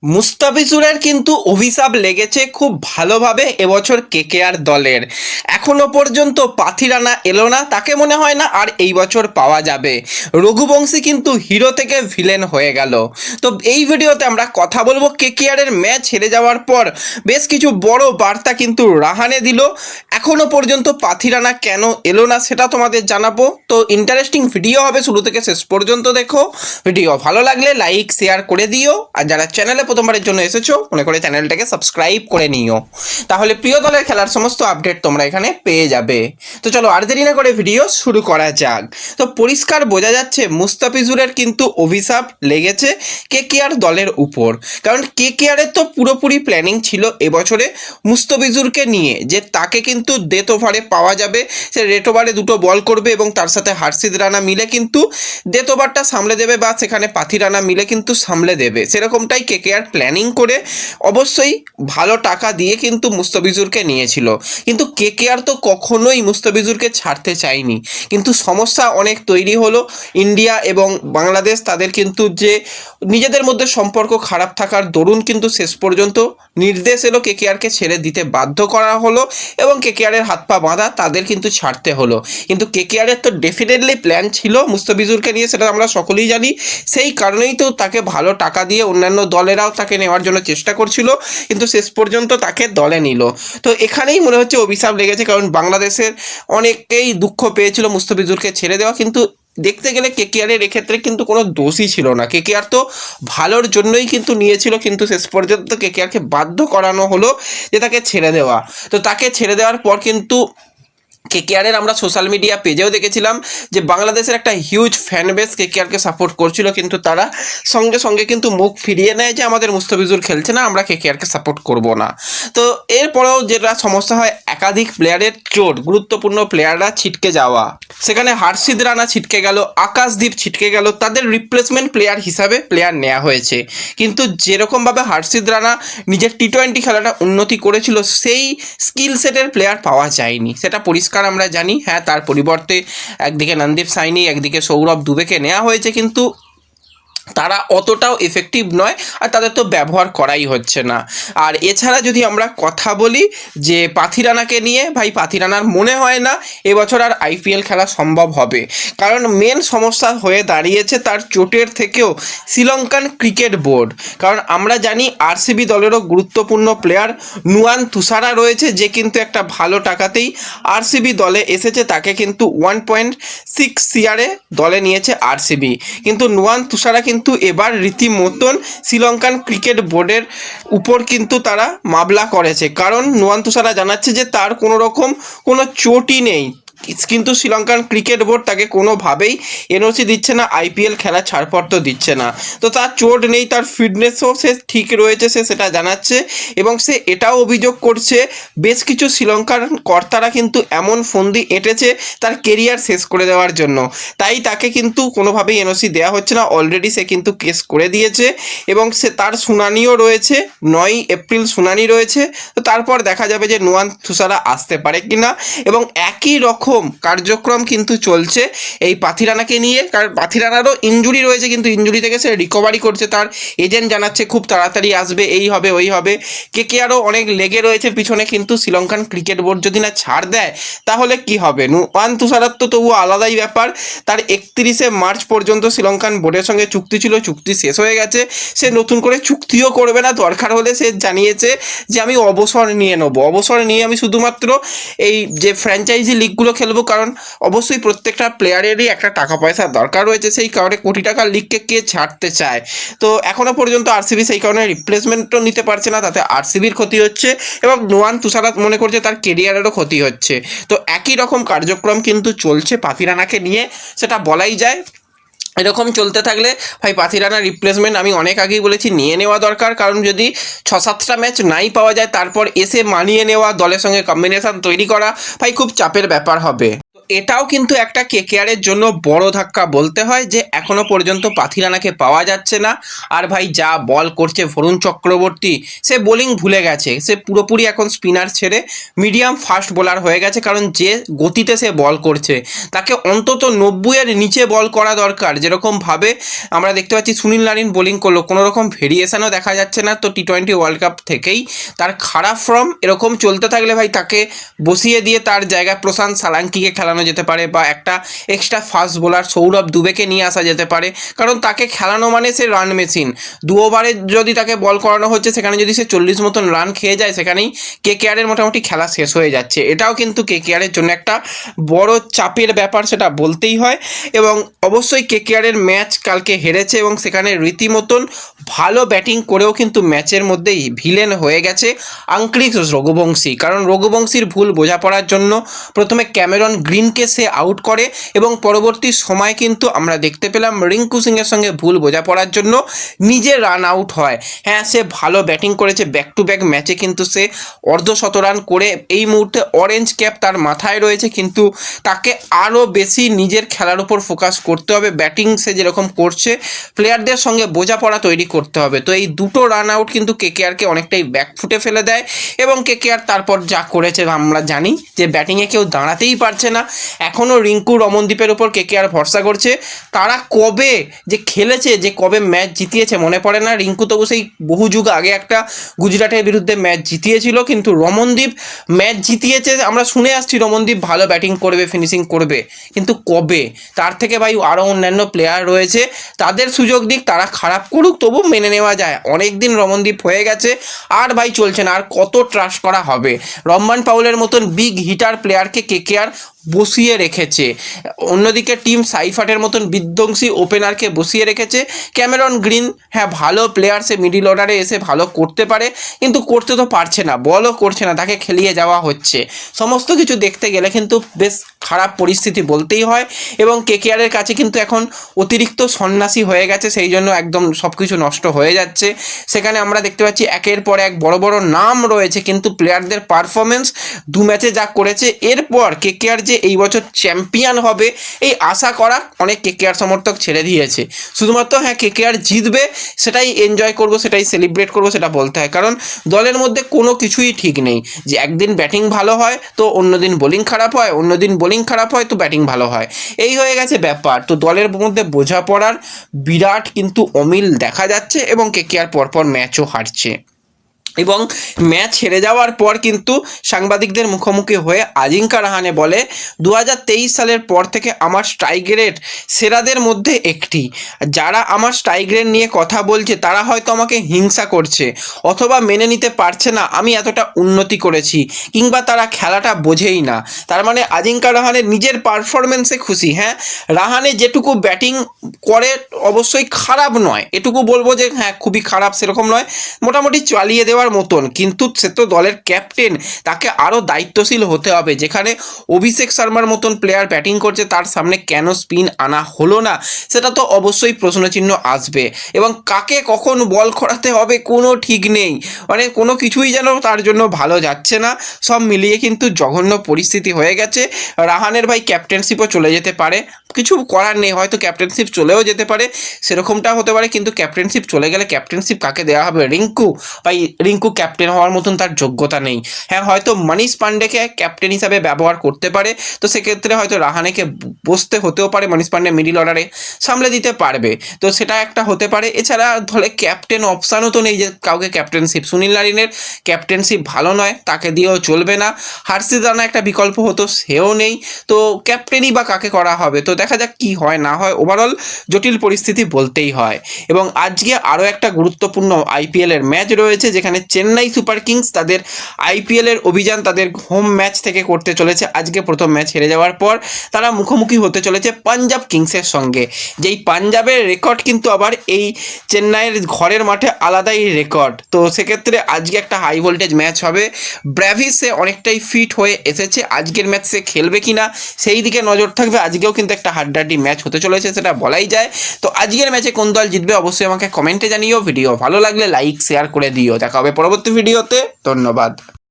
মুস্তাফিজুরের কিন্তু অভিশাপ লেগেছে খুব ভালোভাবে এবছর কেকেআর দলের। এখনো পর্যন্ত পাথিরানা এলো না, তাকে মনে হয় না আর এই বছর পাওয়া যাবে। রঘুবংশী কিন্তু হিরো থেকে ভিলেন হয়ে গেল। তো এই ভিডিওতে আমরা কথা বলবো কেকেআরের ম্যাচ হেরে যাওয়ার পর বেশ কিছু বড় বার্তা কিন্তু রাহানে দিল। এখনো পর্যন্ত পাথিরানা কেন এলো না সেটা তোমাদের জানাবো। তো ইন্টারেস্টিং ভিডিও হবে, শুরু থেকে শেষ পর্যন্ত দেখো। ভিডিও ভালো লাগলে লাইক শেয়ার করে দিও, আর যারা চ্যানেলে প্রথমবারের জন্য এসেছো মনে করে চ্যানেলটাকে সাবস্ক্রাইব করে নিও, তাহলে প্রিয় দলের খেলার সমস্ত আপডেট তোমরা এখানে পেয়ে যাবে। তো চলো আর দেরি না করে ভিডিও শুরু করা যাক। তো পরিষ্কার বোঝা যাচ্ছে মুস্তাফিজুরের কিন্তু অভিশাপ লেগেছে কেকেআর দলের উপর। কারণ কেকেআরের তো পুরোপুরি প্ল্যানিং ছিল এবছরে মুস্তাফিজুরকে নিয়ে, যে তাকে কিন্তু ডেথ ওভারে পাওয়া যাবে, সে রেড ওভারে দুটো বল করবে এবং তার সাথে হার্ষিদ রানা মিলে কিন্তু ডেথ ওভারটা সামলে দেবে, বা সেখানে পাথিরানা মিলে কিন্তু সামলে দেবে। সেরকমটাই কেকেআর প্ল্যানিং করে অবশ্যই ভালো টাকা দিয়ে কিন্তু মুস্তাফিজুরকে নিয়েছিল। কিন্তু কেকেআর তো কখনোই মুস্তাফিজুরকে ছাড়তে চায়নি, কিন্তু সমস্যা অনেক তৈরি হলো। ইন্ডিয়া এবং বাংলাদেশ তাদের কিন্তু যে নিজেদের মধ্যে সম্পর্ক খারাপ থাকার দরুন কিন্তু শেষ পর্যন্ত নির্দেশ এলো কেকেআরকে ছেড়ে দিতে বাধ্য করা হলো, এবং কেকেআরের হাত পা বাঁধা, তাদের কিন্তু ছাড়তে হলো। কিন্তু কেকেআরের তো ডেফিনেটলি প্ল্যান ছিল মুস্তাফিজুরকে নিয়ে, সেটা আমরা সকলেই জানি। সেই কারণেই তো তাকে ভালো টাকা দিয়ে অন্যান্য দলেরাও তাকে নেওয়ার জন্য চেষ্টা করছিল, কিন্তু শেষ পর্যন্ত তাকে দলে নিল। তো এখানেই মনে হচ্ছে অভিশাপ লেগেছে, কারণ বাংলাদেশের অনেকেই দুঃখ পেয়েছিল মুস্তাফিজুরকে ছেড়ে দেওয়া। কিন্তু দেখতে গেলে কেকেআরের এক্ষেত্রে কিন্তু কোনো দোষই ছিল না, কেকেআর তো ভালোর জন্যই কিন্তু নিয়েছিল, কিন্তু শেষ পর্যন্ত কেকেআরকে বাধ্য করানো হলো যে তাকে ছেড়ে দেওয়া। তো তাকে ছেড়ে দেওয়ার পর কিন্তু কেকেআরের আমরা সোশ্যাল মিডিয়া পেজেও দেখেছিলাম যে বাংলাদেশের একটা হিউজ ফ্যান বেস কেকেআরকে সাপোর্ট করছিল, কিন্তু তারা সঙ্গে সঙ্গে কিন্তু মুখ ফিরিয়ে নেয় যে আমাদের মুস্তাফিজুর খেলছে না, আমরা কেকেআরকে সাপোর্ট করব না। তো এরপরেও যেটা সমস্যা হয়, একাধিক প্লেয়ারের চোট, গুরুত্বপূর্ণ প্লেয়াররা ছিটকে যাওয়া, সেখানে হার্ষিদ রানা ছিটকে গেল, আকাশদীপ ছিটকে গেল, তাদের রিপ্লেসমেন্ট প্লেয়ার হিসাবে প্লেয়ার নেওয়া হয়েছে। কিন্তু যেরকমভাবে হার্ষিদ রানা নিজের টি-20 খেলাটা উন্নতি করেছিল, সেই স্কিল সেটের প্লেয়ার পাওয়া যায়নি, সেটা পরিষ্কার আমরা জানি। হ্যাঁ, তার পরিবর্তে একদিকে নন্দীপ সাইনি, একদিকে সৌরভ দুবেকে নেওয়া হয়েছে, কিন্তু তারা অতটাও এফেক্টিভ নয়, আর তাদের তো ব্যবহার করাই হচ্ছে না। আর এছাড়া যদি আমরা কথা বলি যে পাথিরানাকে নিয়ে, ভাই পাথিরানার মনে হয় না এবছর আর আইপিএল খেলা সম্ভব হবে। কারণ মেন সমস্যা হয়ে দাঁড়িয়েছে তার চোটের থেকেও শ্রীলঙ্কান ক্রিকেট বোর্ড। কারণ আমরা জানি আরসিবি দলেরও গুরুত্বপূর্ণ প্লেয়ার নুয়ান তুষারা রয়েছে, যে কিন্তু একটা ভালো টাকাতেই আরসিবি দলে এসেছে, তাকে কিন্তু 1.6 সিআরে দলে নিয়েছে আরসিবি। কিন্তু নুয়ান তুষারা কিন্তু এবার রীতিমতন শ্রীলঙ্কান ক্রিকেট বোর্ডের উপর কিন্তু তারা মামলা করেছে, কারণ নুয়ান তুষারা জানাচ্ছে যে তার কোনো রকম কোনো চোটই নেই, কিন্তু শ্রীলঙ্কান ক্রিকেট বোর্ড তাকে কোনোভাবেই এনওসি দিচ্ছে না, আইপিএল খেলা ছাড়পত্র দিচ্ছে না। তো তার চোট নেই, তার ফিটনেসও সে ঠিক রয়েছে, সে সেটা জানাচ্ছে। এবং সে এটাও অভিযোগ করছে বেশ কিছু শ্রীলঙ্কার কর্তারা কিন্তু এমন ফন্দি এঁটেছে তার কেরিয়ার শেষ করে দেওয়ার জন্য, তাই তাকে কিন্তু কোনোভাবেই এনওসি দেওয়া হচ্ছে না। অলরেডি সে কিন্তু কেস করে দিয়েছে, এবং সে তার শুনানিও রয়েছে, 9 এপ্রিল শুনানি রয়েছে। তো তারপর দেখা যাবে যে নুয়ান তুষারা আসতে পারে কিনা। এবং একই রকম কার্যক্রম কিন্তু চলছে এই পাথিরানাকে নিয়ে, কারণ পাথিরানারও ইনজুরি রয়েছে, কিন্তু ইনজুরি থেকে সে রিকভারি করছে, তার এজেন্ট জানাচ্ছে খুব তাড়াতাড়ি আসবে, এই হবে ওই হবে। কেকেআরও অনেক লেগে রয়েছে পিছনে, কিন্তু শ্রীলঙ্কান ক্রিকেট বোর্ড যদি না ছাড় দেয় তাহলে কি হবে। নুয়ান তুষারার তো তবু আলাদাই ব্যাপার, তার 31শে মার্চ পর্যন্ত শ্রীলঙ্কান বোর্ডের সঙ্গে চুক্তি ছিল, চুক্তি শেষ হয়ে গেছে, সে নতুন করে চুক্তিও করবে না, দরকার হলে সে জানিয়েছে যে আমি অবসর নিয়ে নেবো, অবসর নিয়ে আমি শুধুমাত্র এই যে ফ্র্যাঞ্চাইজি লিগগুলো খেলবো। কারণ অবশ্যই প্রত্যেকটা প্লেয়ারেরই একটা টাকা পয়সার দরকার রয়েছে, সেই কারণে কোটি টাকার লিগকে কে ছাড়তে চায়। তো এখনো পর্যন্ত আরসিবি সেই কারণে রিপ্লেসমেন্টও নিতে পারছে না, তাতে আরসিবির ক্ষতি হচ্ছে, এবং নুয়ান তুষারা মনে করছে তার কেরিয়ারেরও ক্ষতি হচ্ছে। তো একই রকম কার্যক্রম কিন্তু চলছে পাথিরানাকে নিয়ে, সেটা বলাই যায়। এরকম চলতে থাকলে ভাই পাথিরানার রিপ্লেসমেন্ট আমি অনেক আগেই বলেছি নিয়ে নেওয়া দরকার। কারণ যদি 6-7টা ম্যাচ নাই পাওয়া যায়, তারপর এসে মানিয়ে নেওয়া, দলের সঙ্গে কম্বিনেশন তৈরি করা, ভাই খুব চাপের ব্যাপার হবে। তো এটাও কিন্তু একটা কেকেআরের জন্য বড় ধাক্কা বলতে হয় যে এখনো পর্যন্ত পাথিরানাকে পাওয়া যাচ্ছে না। আর ভাই যা বল করছে বরুণ চক্রবর্তী, সে বোলিং ভুলে গেছে, সে পুরোপুরি এখন স্পিনার ছেড়ে মিডিয়াম ফাস্ট বোলার হয়ে গেছে। কারণ যে গতিতে সে বল করছে তাকে অন্তত 90-এর নিচে বল করা দরকার। যেরকমভাবে আমরা দেখতে পাচ্ছি সুনীল নারিন বোলিং করলো, কোনো রকম ভেরিয়েশনও দেখা যাচ্ছে না। তো টি-20 ওয়ার্ল্ড কাপ থেকেই তার খারাপ ফর্ম, এরকম চলতে থাকলে ভাই তাকে বসিয়ে দিয়ে তার জায়গায় প্রশান্ত সালাঙ্কিকে খেলানো যেতে পারে, বা একটা এক্সট্রা ফাস্ট বোলার সৌরভ দুবেকে নিয়ে আসা যেতে পারে। কারণ তাকে খেলানো মানে সে রান মেশিন। 2 ওভারে যদি তাকে বল করানো হচ্ছে, সেখানে যদি সে 40 মতন রান খেয়ে যায়, সেখানেই কেকেআরের মোটামুটি খেলা শেষ হয়ে যাচ্ছে। এটাও কিন্তু কেকেআরের জন্য একটা বড় চাপের ব্যাপার, সেটা বলতেই হয়। এবং অবশ্যই কেকেআরের ম্যাচ কালকে হেরেছে এবং সেখানে রীতিমতন ভালো ব্যাটিং করেও কিন্তু ম্যাচের মধ্যেই ভিলেন হয়ে গেছে আঙ্ক্রিক্স রঘুবংশী। কারণ রঘুবংশীর ভুল বোঝাপড়ার জন্য প্রথমে ক্যামেরন গ্রিনকে সে আউট করে এবং পরবর্তী সময় কিন্তু আমরা দেখতে পেলাম রিঙ্কু সিংয়ের সঙ্গে ভুল বোঝাপড়ার জন্য নিজে রান আউট হয়। হ্যাঁ, সে ভালো ব্যাটিং করেছে, ব্যাক টু ব্যাক ম্যাচে কিন্তু সে অর্ধশত রান করে এই মুহূর্তে অরেঞ্জ ক্যাপ তার মাথায় রয়েছে। কিন্তু তাকে আরও বেশি নিজের খেলার উপর ফোকাস করতে হবে। ব্যাটিং সে যেরকম করছে, প্লেয়ারদের সঙ্গে বোঝাপড়া তৈরি করতে হবে। তো এই দুটো রান আউট কিন্তু কেকেআরকে অনেকটাই ব্যাকফুটে ফেলে দেয় এবং কেকেআর তারপর যা করেছে আমরা জানি যে ব্যাটিংয়ে কেউ দাঁড়াতেই পারছে না। এখনও রিঙ্কু রমনদীপের উপর কেকেআর ভরসা করছে। তারা কবে যে খেলেছে, যে কবে ম্যাচ জিতিয়েছে মনে পড়ে না। রিঙ্কু তবু সেই বহু যুগ আগে একটা গুজরাটের বিরুদ্ধে ম্যাচ জিতিয়েছিল, কিন্তু রমনদীপ ম্যাচ জিতিয়েছে আমরা শুনে আসছি রমনদীপ ভালো ব্যাটিং করবে, ফিনিশিং করবে, কিন্তু কবে? তার থেকে ভাই আরও অন্যান্য প্লেয়ার রয়েছে, তাদের সুযোগ দিক, তারা খারাপ করুক তবু মেনে নেওয়া যায়। অনেক দিন রমনদীপ হয়ে গেছে, আর ভাই চলছে না, আর কত ট্রাস্ট করা হবে? রহমান পাউলের মতন বিগ হিটার প্লেয়ারকে কেকেআর বসিয়ে রেখেছে। অন্যদিকে টিম সাইফাটের মতন বিধ্বংসী ওপেনারকে বসিয়ে রেখেছে। ক্যামেরন গ্রিন হ্যাঁ ভালো প্লেয়ার, সে মিডিল অর্ডারে এসে ভালো করতে পারে, কিন্তু করতে তো পারছে না, বলও করছে না, তাকে খেলিয়ে যাওয়া হচ্ছে। সমস্ত কিছু দেখতে গেলে কিন্তু বেশ খারাপ পরিস্থিতি বলতেই হয়। এবং কেকেআরের কাছে কিন্তু এখন অতিরিক্ত সন্ন্যাসী হয়ে গেছে, সেই জন্য একদম সব কিছু নষ্ট হয়ে যাচ্ছে। সেখানে আমরা দেখতে পাচ্ছি একের পর এক বড় বড় নাম রয়েছে, কিন্তু প্লেয়ারদের পারফরমেন্স 2 ম্যাচে যা করেছে, এরপর কেকেআর যে এই বছর চ্যাম্পিয়ন হবে এই আশা করা অনেক কেকেআর সমর্থক ছেড়ে দিয়েছে। শুধুমাত্র হ্যাঁ কেকেআর জিতবে সেটাই এনজয় করব, সেটাই সেলিব্রেট করব, সেটা বলতে হয়। কারণ দলের মধ্যে কোনো কিছুই ঠিক নেই, যে একদিন ব্যাটিং ভালো হয় তো অন্যদিন বোলিং খারাপ হয়, অন্যদিন বোলিং খারাপ হয় তো ব্যাটিং ভালো হয়, এই হয়ে গেছে ব্যাপার। তো দলের মধ্যে বোঝাপড়ার বিরাট কিন্তু অমিল দেখা যাচ্ছে এবং কেকেআর পরপর ম্যাচও হারছে। এবং ম্যাচ হেরে যাওয়ার পর কিন্তু সাংবাদিকদের মুখোমুখি হয়ে আজিঙ্কা রাহানে বলে 2023 সালের পর থেকে আমার স্ট্রাইক রেট সেরাদের মধ্যে একটি। যারা আমার স্ট্রাইক রেট নিয়ে কথা বলছে তারা হয়তো আমাকে হিংসা করছে অথবা মেনে নিতে পারছে না আমি এতটা উন্নতি করেছি, কিংবা তারা খেলাটা বোঝেই না। তার মানে আজিঙ্কা রাহানের নিজের পারফরমেন্সে খুশি। হ্যাঁ, রাহানে যেটুকু ব্যাটিং করে অবশ্যই খারাপ নয়, এটুকু বলবো যে হ্যাঁ খুবই খারাপ সেরকম নয়, মোটামুটি চালিয়ে দেওয়ার মতন। কিন্তু সে তো দলের ক্যাপ্টেন, তাকে আরও দায়িত্বশীল হতে হবে। যেখানে অভিষেক শর্মার মতন প্লেয়ার ব্যাটিং করছে, তার সামনে কেন স্পিন আনা হলো না সেটা তো অবশ্যই প্রশ্নচিহ্ন আসবে। এবং কাকে কখন বল করাতে হবে কোনো ঠিক নেই, মানে কোনো কিছুই যেন তার জন্য ভালো যাচ্ছে না। সব মিলিয়ে কিন্তু জঘন্য পরিস্থিতি হয়ে গেছে। রাহানের ভাই ক্যাপ্টেনশিপও চলে যেতে পারে, কিছু করার নেই, হয়তো ক্যাপ্টেনশিপ চলেও যেতে পারে, সেরকমটা হতে পারে। কিন্তু ক্যাপ্টেনশিপ চলে গেলে ক্যাপ্টেনশিপ কাকে দেওয়া হবে? রিঙ্কু? ভাই রিঙ্কু ক্যাপ্টেন হওয়ার মতন তার যোগ্যতা নেই। হ্যাঁ, হয়তো মনীষ পান্ডেকে ক্যাপ্টেন হিসাবে ব্যবহার করতে পারে, তো সেক্ষেত্রে হয়তো রাহানেকে বসতে হতেও পারে, মনীষ পান্ডে মিডিল অর্ডারে সামলে দিতে পারবে, তো সেটা একটা হতে পারে। এছাড়া ধরে ক্যাপ্টেন অপশানও তো নেই যে কাউকে ক্যাপ্টেনশিপ, সুনীল নারিনের ক্যাপ্টেনশিপ ভালো নয়, তাকে দিয়েও চলবে না। হার্ষিত রানা একটা বিকল্প হতো, সেও নেই, তো ক্যাপ্টেনই বা কাকে করা হবে? তো দেখা যাক কি হয় না হয়। ওভারঅল জটিল পরিস্থিতি বলতেই হয়। এবং আজকে আরও একটা গুরুত্বপূর্ণ আইপিএলের ম্যাচ রয়েছে, যেখানে চেন্নাই সুপার কিংস তাদের আইপিএলের অভিযান তাদের হোম ম্যাচ থেকে করতে চলেছে। আজকে প্রথম ম্যাচ হেরে যাওয়ার পর তারা মুখোমুখি হতে চলেছে পাঞ্জাব কিংসের সঙ্গে, যেই পাঞ্জাবের রেকর্ড কিন্তু আবার এই চেন্নাইয়ের ঘরের মাঠে আলাদাই রেকর্ড। তো সেক্ষেত্রে আজকে একটা হাই ভোল্টেজ ম্যাচ হবে। ব্র্যাভিস সে অনেকটাই ফিট হয়ে এসেছে, আজকের ম্যাচ সে খেলবে কিনা সেই দিকে নজর থাকবে। আজকেও কিন্তু একটা হাড্ডাহাড্ডি ম্যাচ হতে চলেছে, সেটা বলাই যায়। তো আজকের ম্যাচে কোন দল জিতবে অবশ্যই আমাকে কমেন্টে জানিও। ভিডিও ভালো লাগলে লাইক শেয়ার করে দিও। দেখা হবে পরবর্তী ভিডিওতে, ধন্যবাদ।